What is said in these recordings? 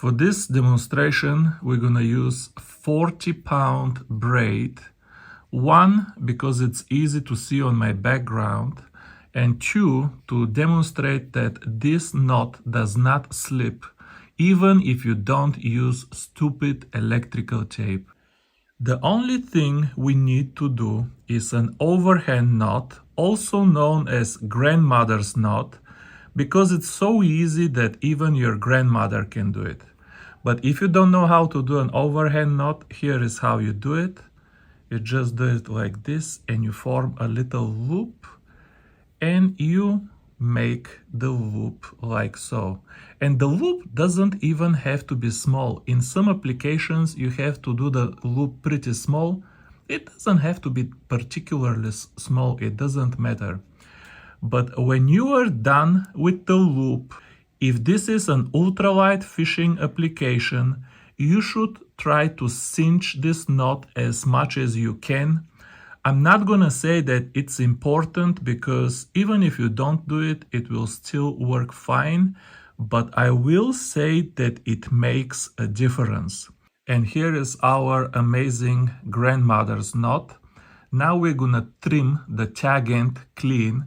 For this demonstration, we're gonna use 40-pound braid. One, because it's easy to see on my background, and two, to demonstrate that this knot does not slip, even if you don't use stupid electrical tape. The only thing we need to do is an overhand knot, also known as grandmother's knot, because it's so easy that even your grandmother can do it. But if you don't know how to do an overhand knot, here is how you do it. You just do it like this and you form a little loop and you make the loop like so. And the loop doesn't even have to be small. In some applications, you have to do the loop pretty small. It doesn't have to be particularly small, it doesn't matter. But when you are done with the loop, if this is an ultralight fishing application, you should try to cinch this knot as much as you can. I'm not gonna say that it's important because even if you don't do it, it will still work fine, but I will say that it makes a difference. And here is our amazing grandmother's knot. Now we're gonna trim the tag end clean.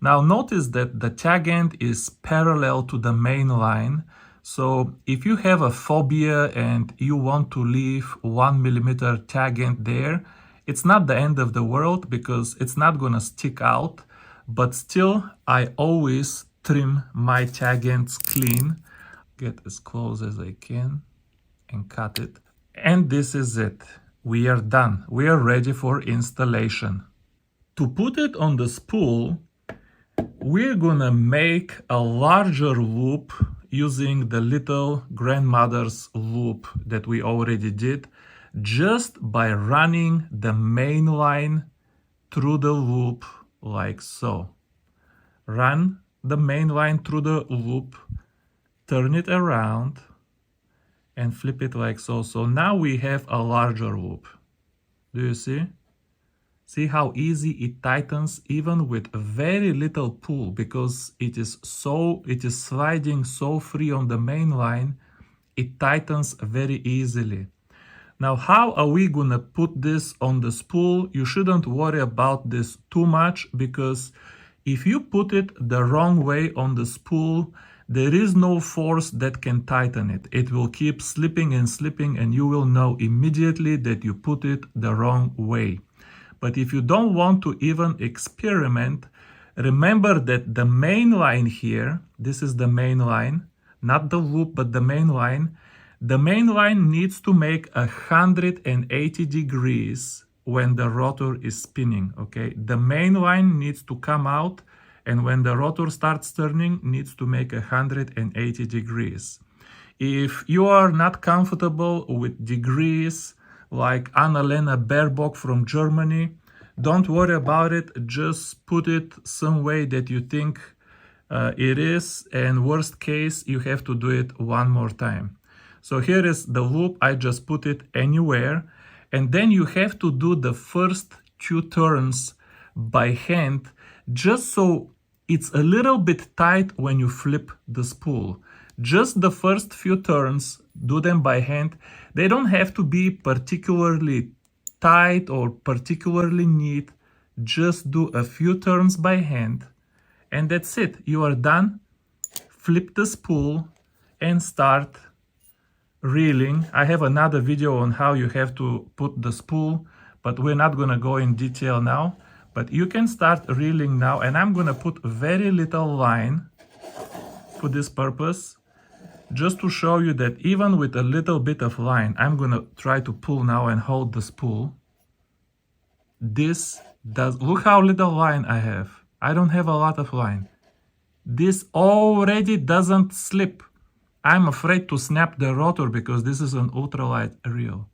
Now notice that the tag end is parallel to the main line. So if you have a phobia and you want to leave 1 millimeter tag end there, it's not the end of the world because it's not gonna stick out. But still, I always trim my tag ends clean. Get as close as I can and cut it. And this is it. We are done. We are ready for installation. To put it on the spool, we're gonna make a larger loop using the little grandmother's loop that we already did, just by running the main line through the loop like so. Run the main line through the loop, turn it around, and flip it like so. So now we have a larger loop. Do you see? See how easy it tightens even with very little pull, because it is sliding so free on the main line, it tightens very easily. Now, how are we gonna put this on the spool? You shouldn't worry about this too much, because if you put it the wrong way on the spool, there is no force that can tighten it. It will keep slipping and slipping, and you will know immediately that you put it the wrong way. But if you don't want to even experiment, remember that the main line here, this is the main line, not the loop, but the main line. The main line needs to make 180 degrees when the rotor is spinning, okay? The main line needs to come out, and when the rotor starts turning, needs to make 180 degrees. If you are not comfortable with degrees, like Annalena Baerbock from Germany, don't worry about it. Just put it some way that you think it is, and worst case, you have to do it one more time. So here is the loop. I just put it anywhere, and then you have to do the first 2 turns by hand, just so it's a little bit tight when you flip the spool. Just the first few turns, do them by hand. They don't have to be particularly tight or particularly neat. Just do a few turns by hand, and that's it. You are done. Flip the spool and start reeling. I have another video on how you have to put the spool, but we're not gonna go in detail now. But you can start reeling now, and I'm gonna put very little line for this purpose, just to show you that even with a little bit of line, I'm gonna try to pull now and hold the spool. Look how little line I have. I don't have a lot of line. This already doesn't slip. I'm afraid to snap the rotor because this is an ultralight reel.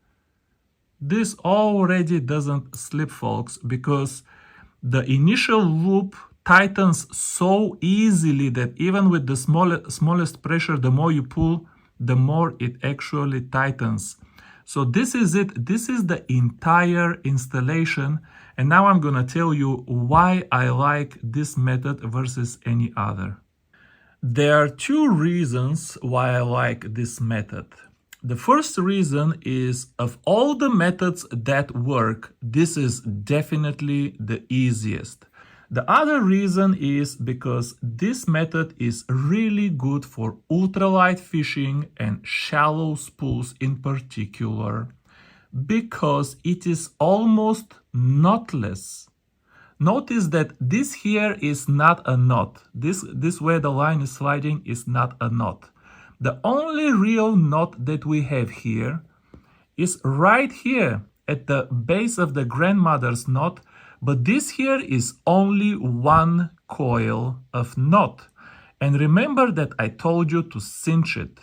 This already doesn't slip, folks, because the initial loop tightens so easily that even with the smallest pressure, the more you pull, the more it actually tightens. So this is it. This is the entire installation. And now I'm gonna tell you why I like this method versus any other. There are two reasons why I like this method. The first reason is, of all the methods that work, this is definitely the easiest. The other reason is because this method is really good for ultralight fishing and shallow spools in particular, because it is almost knotless. Notice that this here is not a knot. This where the line is sliding is not a knot. The only real knot that we have here is right here at the base of the grandmother's knot, but this here is only one coil of knot. And remember that I told you to cinch it,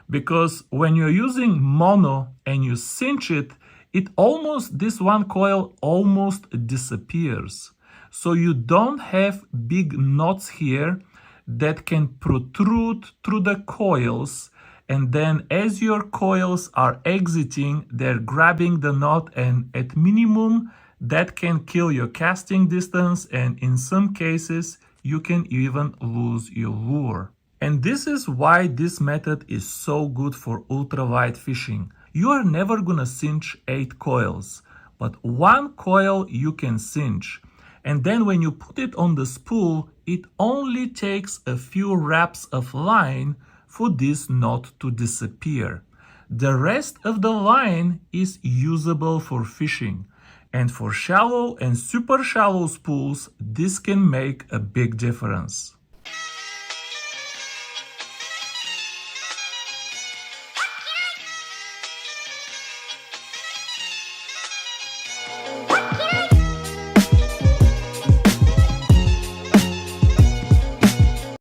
because when you're using mono and you cinch it, this one coil almost disappears. So you don't have big knots here that can protrude through the coils, and then as your coils are exiting, they're grabbing the knot, and at minimum that can kill your casting distance, and in some cases you can even lose your lure. And this is why this method is so good for ultralight fishing. You are never gonna cinch 8 coils, but one coil you can cinch. And then when you put it on the spool, it only takes a few wraps of line for this knot to disappear. The rest of the line is usable for fishing. And for shallow and super shallow spools, this can make a big difference.